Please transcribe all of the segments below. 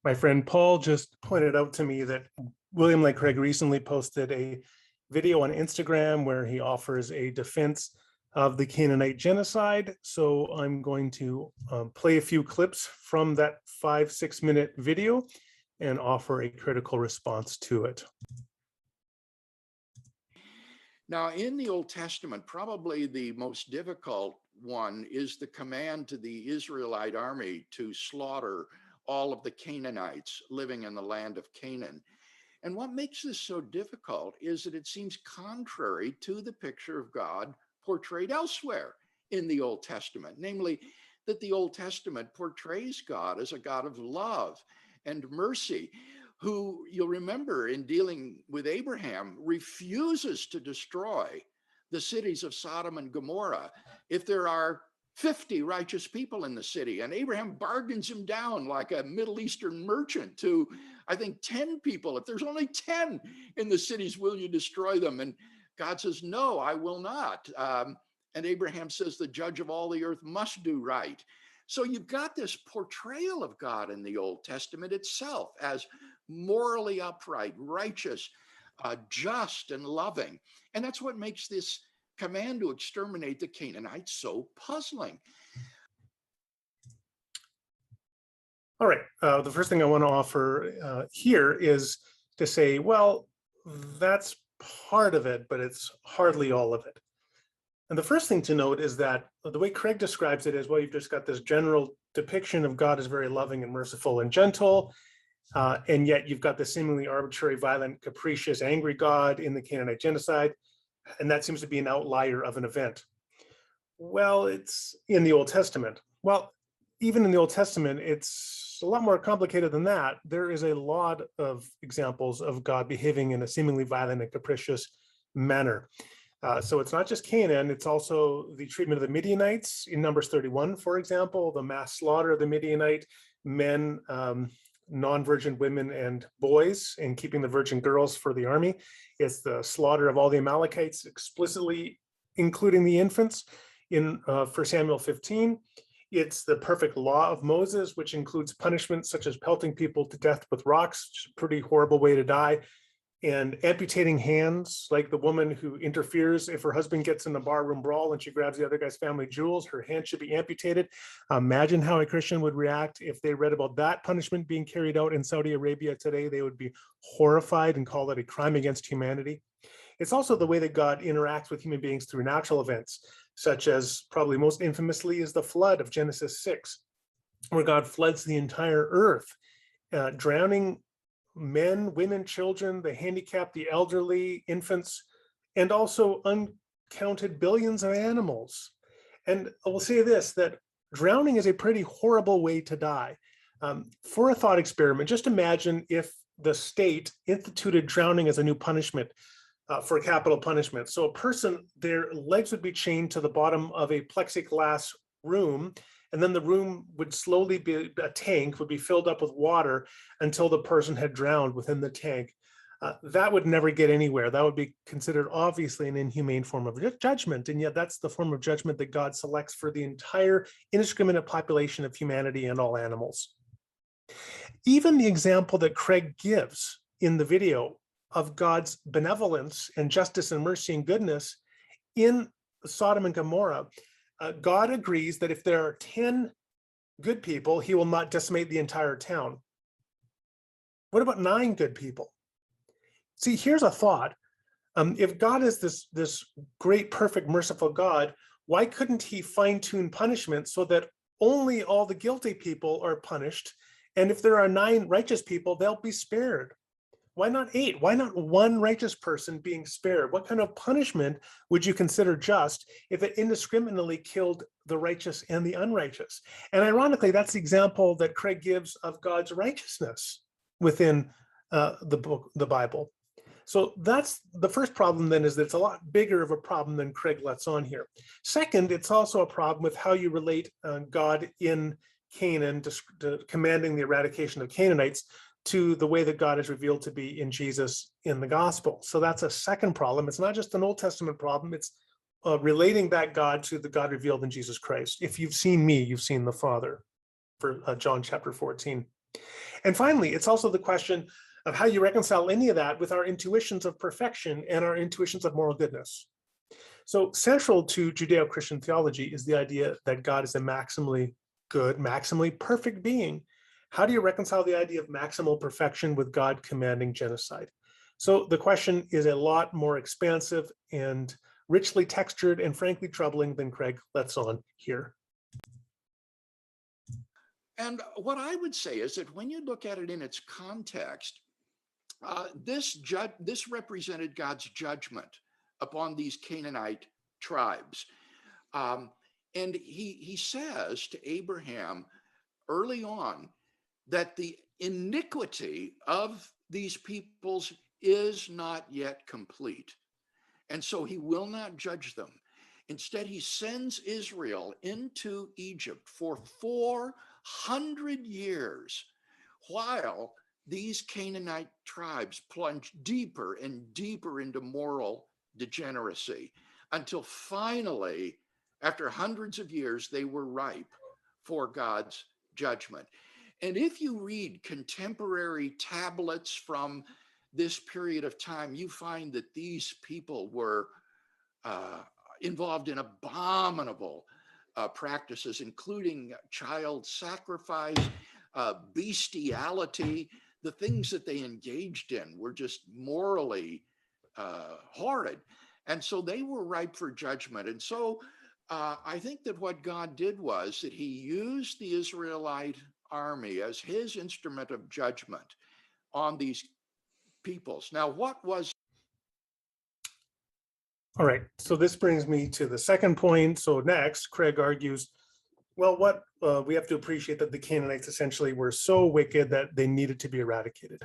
My friend Paul just pointed out to me that William Lane Craig recently posted a video on Instagram where he offers a defense of the Canaanite genocide. So I'm going to play a few clips from that 5-6 minute video and offer a critical response to it. Now, in the Old Testament, probably the most difficult one is the command to the Israelite army to slaughter all of the Canaanites living in the land of Canaan. And what makes this so difficult is that it seems contrary to the picture of God portrayed elsewhere in the Old Testament, namely that the Old Testament portrays God as a God of love and mercy, who, you'll remember, in dealing with Abraham, refuses to destroy the cities of Sodom and Gomorrah if there are 50 righteous people in the city. And Abraham bargains him down like a Middle Eastern merchant to, I think, 10 people. If there's only 10 in the cities, will you destroy them? And God says, no, I will not. And Abraham says, the judge of all the earth must do right. So you've got this portrayal of God in the Old Testament itself as morally upright, righteous, just, and loving. And that's what makes this command to exterminate the Canaanites so puzzling. All right. The first thing I want to offer here is to say, well, that's part of it, but it's hardly all of it. And the first thing to note is that the way Craig describes it is, well, you've just got this general depiction of God as very loving and merciful and gentle, and yet you've got this seemingly arbitrary, violent, capricious, angry God in the Canaanite genocide, and that seems to be an outlier of an event. Well, it's in the Old Testament. Well, even in the Old Testament, it's a lot more complicated than that. There is a lot of examples of God behaving in a seemingly violent and capricious manner. So it's not just Canaan, it's also the treatment of the Midianites in Numbers 31, for example, the mass slaughter of the Midianite men, non-virgin women and boys, and keeping the virgin girls for the army. It's the slaughter of all the Amalekites, explicitly including the infants in 1 Samuel 15. It's the perfect law of Moses, which includes punishments such as pelting people to death with rocks, which is a pretty horrible way to die, and amputating hands, like the woman who interferes if her husband gets in a barroom brawl and she grabs the other guy's family jewels, her hand should be amputated. Imagine how a Christian would react if they read about that punishment being carried out in Saudi Arabia today. They would be horrified and call it a crime against humanity. It's also the way that God interacts with human beings through natural events, such as probably most infamously is the flood of Genesis 6, where God floods the entire earth, drowning men, women, children, the handicapped, the elderly, infants, and also uncounted billions of animals. And I will say this, that drowning is a pretty horrible way to die. For a thought experiment, just imagine if the state instituted drowning as a new punishment for capital punishment. So a person, their legs would be chained to the bottom of a plexiglass room, and then the room would slowly be, a tank would be filled up with water until the person had drowned within the tank. That would never get anywhere. That would be considered obviously an inhumane form of judgment, and yet that's the form of judgment that God selects for the entire indiscriminate population of humanity and all animals. Even the example that Craig gives in the video of God's benevolence and justice and mercy and goodness in Sodom and Gomorrah, God agrees that if there are 10 good people, he will not decimate the entire town. What about 9 good people? See, here's a thought. If God is this great, perfect, merciful God, why couldn't he fine-tune punishment so that only all the guilty people are punished? And if there are 9 righteous people, they'll be spared. Why not 8? Why not 1 righteous person being spared? What kind of punishment would you consider just if it indiscriminately killed the righteous and the unrighteous? And ironically, that's the example that Craig gives of God's righteousness within the Bible. So that's the first problem then, is that it's a lot bigger of a problem than Craig lets on here. Second, it's also a problem with how you relate God in Canaan, commanding the eradication of Canaanites, to the way that God is revealed to be in Jesus in the gospel. So that's a second problem. It's not just an Old Testament problem, it's relating that God to the God revealed in Jesus Christ. If you've seen me, you've seen the Father, for John chapter 14. And finally, it's also the question of how you reconcile any of that with our intuitions of perfection and our intuitions of moral goodness. So central to Judeo-Christian theology is the idea that God is a maximally good, maximally perfect being. How do you reconcile the idea of maximal perfection with God commanding genocide? So the question is a lot more expansive and richly textured and frankly troubling than Craig lets on here. And what I would say is that when you look at it in its context, this represented God's judgment upon these Canaanite tribes. And he says to Abraham early on that the iniquity of these peoples is not yet complete. And so he will not judge them. Instead, he sends Israel into Egypt for 400 years while these Canaanite tribes plunge deeper and deeper into moral degeneracy until finally, after hundreds of years, they were ripe for God's judgment. And if you read contemporary tablets from this period of time, you find that these people were involved in abominable practices, including child sacrifice, bestiality. The things that they engaged in were just morally horrid. And so they were ripe for judgment. And so I think that what God did was that he used the Israelite army as his instrument of judgment on these peoples. Now, what was... All right, so this brings me to the second point. So next, Craig argues, well, we have to appreciate that the Canaanites essentially were so wicked that they needed to be eradicated.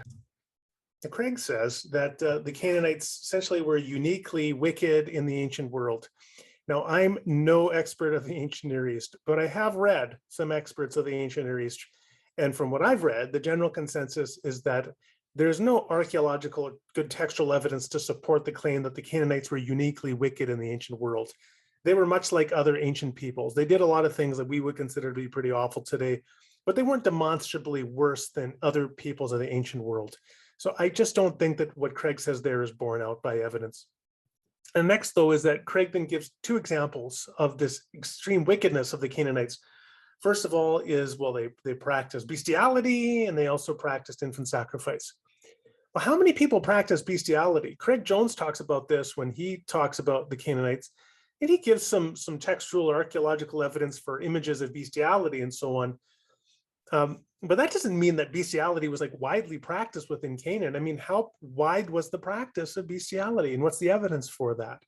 Now, Craig says that the Canaanites essentially were uniquely wicked in the ancient world. Now, I'm no expert of the ancient Near East, but I have read some experts of the ancient Near East. And from what I've read, the general consensus is that there's no archaeological good textual evidence to support the claim that the Canaanites were uniquely wicked in the ancient world. They were much like other ancient peoples. They did a lot of things that we would consider to be pretty awful today, but they weren't demonstrably worse than other peoples of the ancient world. So I just don't think that what Craig says there is borne out by evidence. And next, though, is that Craig then gives two examples of this extreme wickedness of the Canaanites. First of all is, well, they practiced bestiality and they also practiced infant sacrifice. Well, how many people practice bestiality? Craig Jones talks about this when he talks about the Canaanites, and he gives some textual or archaeological evidence for images of bestiality and so on. But that doesn't mean that bestiality was like widely practiced within Canaan. I mean, how wide was the practice of bestiality, and what's the evidence for that?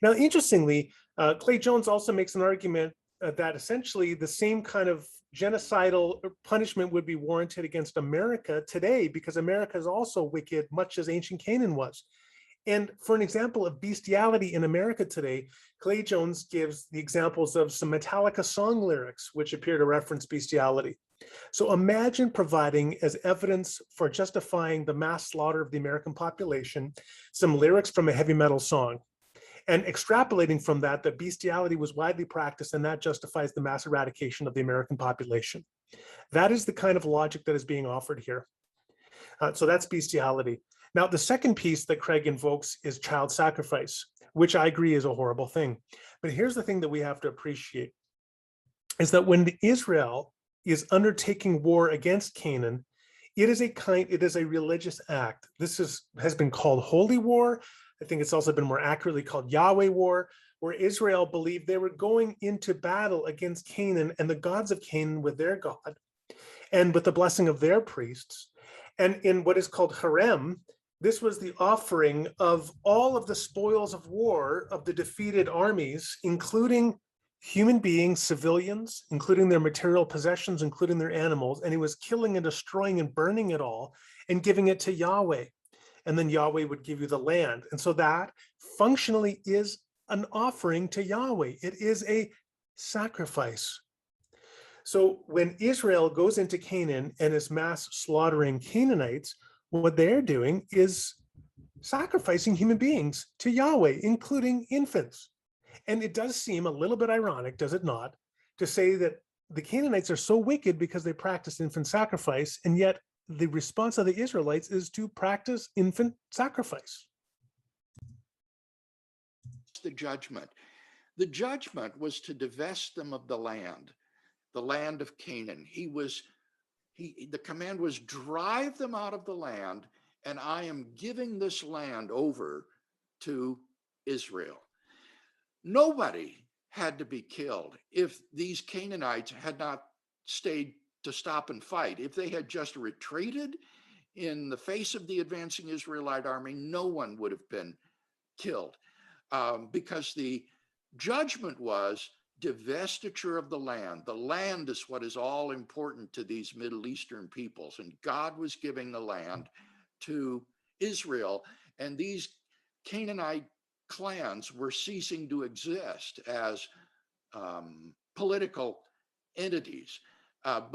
Now, interestingly, Clay Jones also makes an argument that essentially the same kind of genocidal punishment would be warranted against America today, because America is also wicked, much as ancient Canaan was. And for an example of bestiality in America today, Clay Jones gives the examples of some Metallica song lyrics, which appear to reference bestiality. So imagine providing as evidence for justifying the mass slaughter of the American population some lyrics from a heavy metal song, and extrapolating from that bestiality was widely practiced, and that justifies the mass eradication of the American population. That is the kind of logic that is being offered here. So that's bestiality. Now, the second piece that Craig invokes is child sacrifice, which I agree is a horrible thing. But here's the thing that we have to appreciate, is that when Israel is undertaking war against Canaan, it is a religious act. This has been called holy war. I think it's also been more accurately called Yahweh war, where Israel believed they were going into battle against Canaan and the gods of Canaan with their God and with the blessing of their priests. And in what is called harem, this was the offering of all of the spoils of war of the defeated armies, including human beings, civilians, including their material possessions, including their animals, and he was killing and destroying and burning it all and giving it to Yahweh. And then Yahweh would give you the land. And so that functionally is an offering to Yahweh. It is a sacrifice. So when Israel goes into Canaan and is mass slaughtering Canaanites, what they're doing is sacrificing human beings to Yahweh, including infants. And it does seem a little bit ironic, does it not, to say that the Canaanites are so wicked because they practice infant sacrifice, and yet the response of the Israelites is to practice infant sacrifice. The judgment. The judgment was to divest them of the land of Canaan. The command was drive them out of the land, and I am giving this land over to Israel. Nobody had to be killed if these Canaanites had not stayed to stop and fight. If they had just retreated in the face of the advancing Israelite army, no one would have been killed, because the judgment was divestiture of the land. The land is what is all important to these Middle Eastern peoples, and God was giving the land to Israel, and these Canaanite clans were ceasing to exist as political entities. All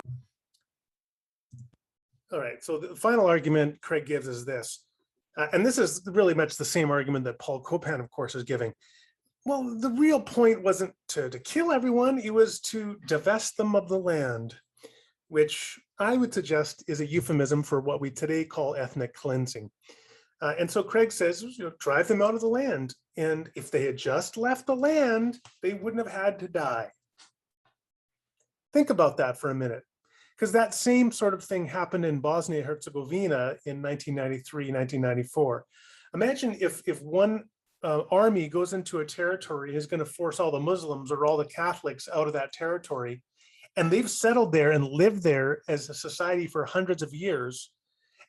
right, so the final argument Craig gives is this, and this is really much the same argument that Paul Copan, of course, is giving. Well, the real point wasn't to kill everyone, it was to divest them of the land, which I would suggest is a euphemism for what we today call ethnic cleansing. And so Craig says, drive them out of the land. And if they had just left the land, they wouldn't have had to die. Think about that for a minute, because that same sort of thing happened in Bosnia-Herzegovina in 1993, 1994. Imagine if one army goes into a territory and is going to force all the Muslims or all the Catholics out of that territory, and they've settled there and lived there as a society for hundreds of years,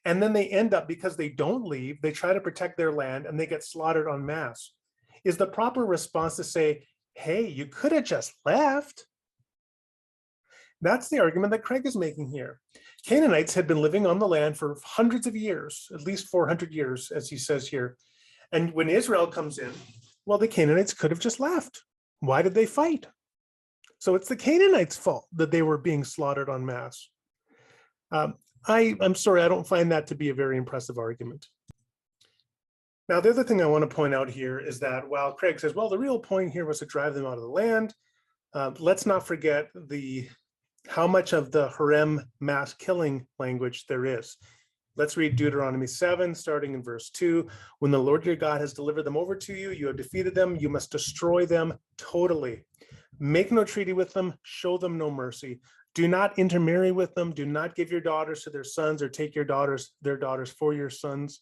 and then they end up, because they don't leave, they try to protect their land and they get slaughtered en masse. Is the proper response to say, hey, you could have just left? That's the argument that Craig is making here. Canaanites had been living on the land for hundreds of years, at least 400 years, as he says here. And when Israel comes in, well, the Canaanites could have just left. Why did they fight? So it's the Canaanites' fault that they were being slaughtered en masse. I'm sorry, I don't find that to be a very impressive argument. Now, the other thing I want to point out here is that while Craig says, well, the real point here was to drive them out of the land, let's not forget how much of the harem mass killing language there is. Let's read Deuteronomy 7, starting in verse 2. When the Lord your God has delivered them over to you, you have defeated them, you must destroy them totally. Make no treaty with them, show them no mercy. Do not intermarry with them, do not give your daughters to their sons or take their daughters for your sons.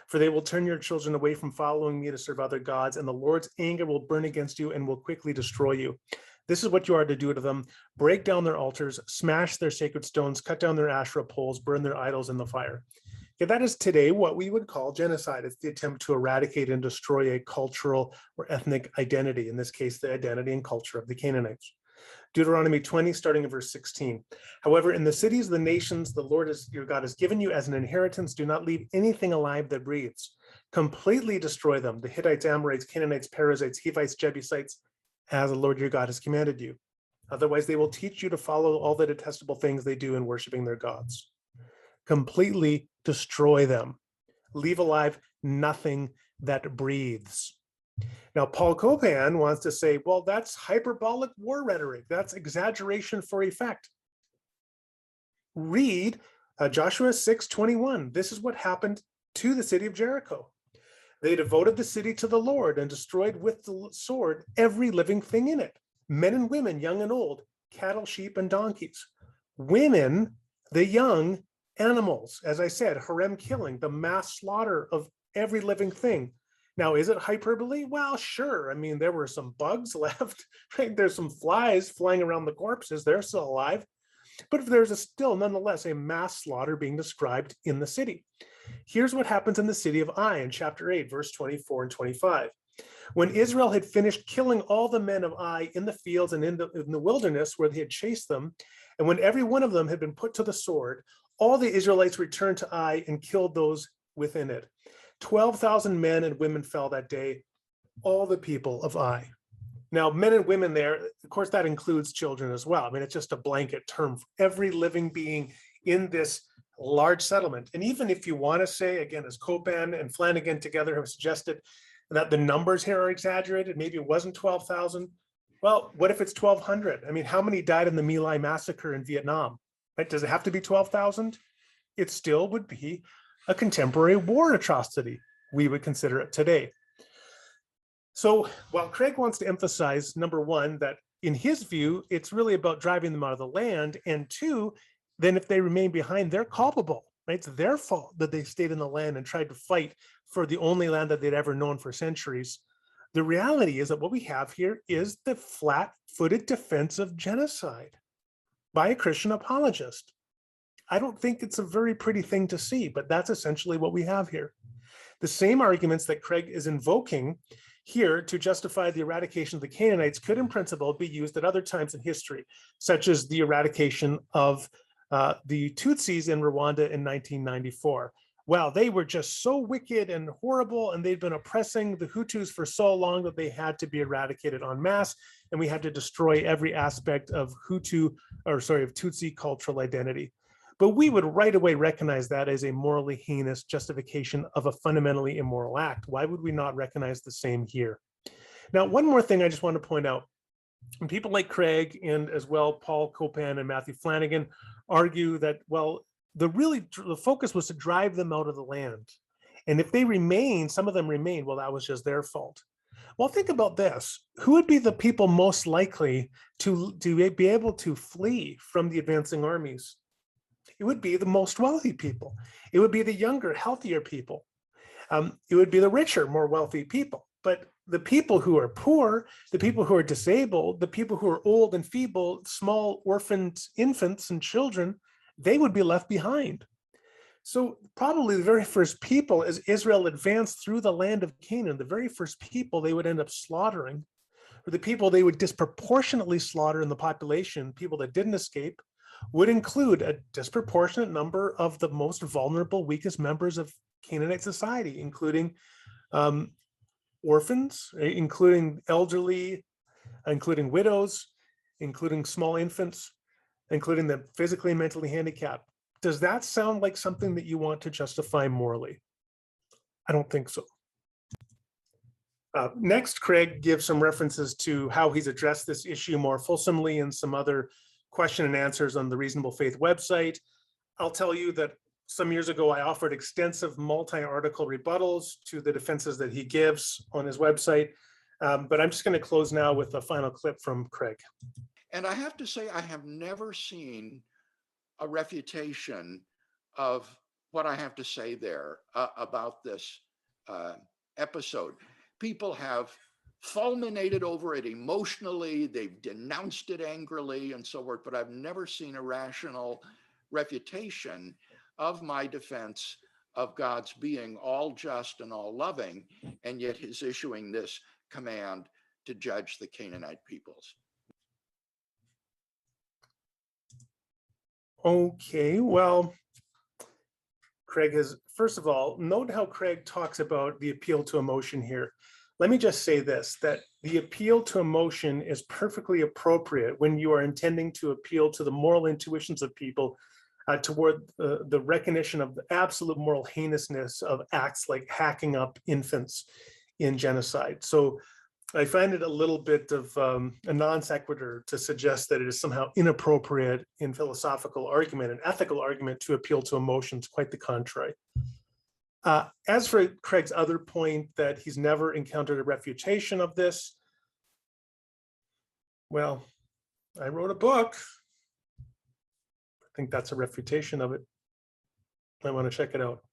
For they will turn your children away from following me to serve other gods, and the Lord's anger will burn against you and will quickly destroy you. This is what you are to do to them. Break down their altars, smash their sacred stones, cut down their Asherah poles, burn their idols in the fire. Okay, that is today what we would call genocide. It's the attempt to eradicate and destroy a cultural or ethnic identity, in this case, the identity and culture of the Canaanites. Deuteronomy 20, starting in verse 16. However, in the cities of the nations the Lord your God has given you as an inheritance, do not leave anything alive that breathes. Completely destroy them, the Hittites, Amorites, Canaanites, Perizzites, Hivites, Jebusites, as the Lord your God has commanded you. Otherwise, they will teach you to follow all the detestable things they do in worshiping their gods. Completely destroy them. Leave alive nothing that breathes. Now, Paul Copan wants to say, well, that's hyperbolic war rhetoric. That's exaggeration for effect. Read Joshua 6:21. This is what happened to the city of Jericho. They devoted the city to the Lord and destroyed with the sword every living thing in it, men and women, young and old, cattle, sheep, and donkeys. Women, the young, animals, as I said, harem killing, the mass slaughter of every living thing. Now, is it hyperbole? Well, sure. I mean, there were some bugs left, right? There's some flies flying around the corpses. They're still alive. But if there's still, nonetheless, a mass slaughter being described in the city. Here's what happens in the city of Ai in chapter 8, verse 24 and 25. When Israel had finished killing all the men of Ai in the fields and in the wilderness where they had chased them, and when every one of them had been put to the sword, all the Israelites returned to Ai and killed those within it. 12,000 men and women fell that day, all the people of Ai. Now, men and women there, of course, that includes children as well. I mean, it's just a blanket term for every living being in this large settlement. And even if you want to say, again, as Copan and Flanagan together have suggested, that the numbers here are exaggerated, maybe it wasn't 12,000, Well, what if it's 1,200? I mean, how many died in the My Lai massacre in Vietnam? Right? Does it have to be 12,000? It still would be a contemporary war atrocity. We would consider it today. So while Craig wants to emphasize, number one, that in his view, it's really about driving them out of the land, and two, then if they remain behind, they're culpable, right? It's their fault that they stayed in the land and tried to fight for the only land that they'd ever known for centuries. The reality is that what we have here is the flat-footed defense of genocide by a Christian apologist. I don't think it's a very pretty thing to see, but that's essentially what we have here. The same arguments that Craig is invoking here to justify the eradication of the Canaanites could in principle be used at other times in history, such as the eradication of the Tutsis in Rwanda in 1994. Wow, they were just so wicked and horrible, and they'd been oppressing the Hutus for so long that they had to be eradicated en masse, and we had to destroy every aspect of Tutsi cultural identity. But we would right away recognize that as a morally heinous justification of a fundamentally immoral act. Why would we not recognize the same here? Now, one more thing I just want to point out. And people like Craig and as well Paul Copan and Matthew Flanagan argue that, well, the focus was to drive them out of the land. And if they remain, some of them remain, well, that was just their fault. Well, think about this. Who would be the people most likely to be able to flee from the advancing armies? It would be the most wealthy people. It would be the younger, healthier people. It would be the richer, more wealthy people. But the people who are poor, the people who are disabled, the people who are old and feeble, small orphaned infants and children, they would be left behind. So probably the very first people, as Israel advanced through the land of Canaan, the very first people they would end up slaughtering, or the people they would disproportionately slaughter in the population, people that didn't escape, would include a disproportionate number of the most vulnerable, weakest members of Canaanite society, including orphans, including elderly, including widows, including small infants, including the physically and mentally handicapped. Does that sound like something that you want to justify morally? I don't think so. Next, Craig gives some references to how he's addressed this issue more fulsomely in some other question and answers on the Reasonable Faith website. I'll tell you that some years ago, I offered extensive multi-article rebuttals to the defenses that he gives on his website. But I'm just going to close now with a final clip from Craig. And I have to say, I have never seen a refutation of what I have to say there about this episode. People have fulminated over it emotionally, they've denounced it angrily and so forth, but I've never seen a rational refutation of my defense of God's being all just and all loving, and yet his issuing this command to judge the Canaanite peoples. Okay, well, Craig has, first of all, note how Craig talks about the appeal to emotion here. Let me just say this, that the appeal to emotion is perfectly appropriate when you are intending to appeal to the moral intuitions of people toward the recognition of the absolute moral heinousness of acts like hacking up infants in genocide. So I find it a little bit of a non sequitur to suggest that it is somehow inappropriate in philosophical argument and ethical argument to appeal to emotions, quite the contrary. As for Craig's other point that he's never encountered a refutation of this, well, I wrote a book. I think that's a refutation of it. I want to check it out.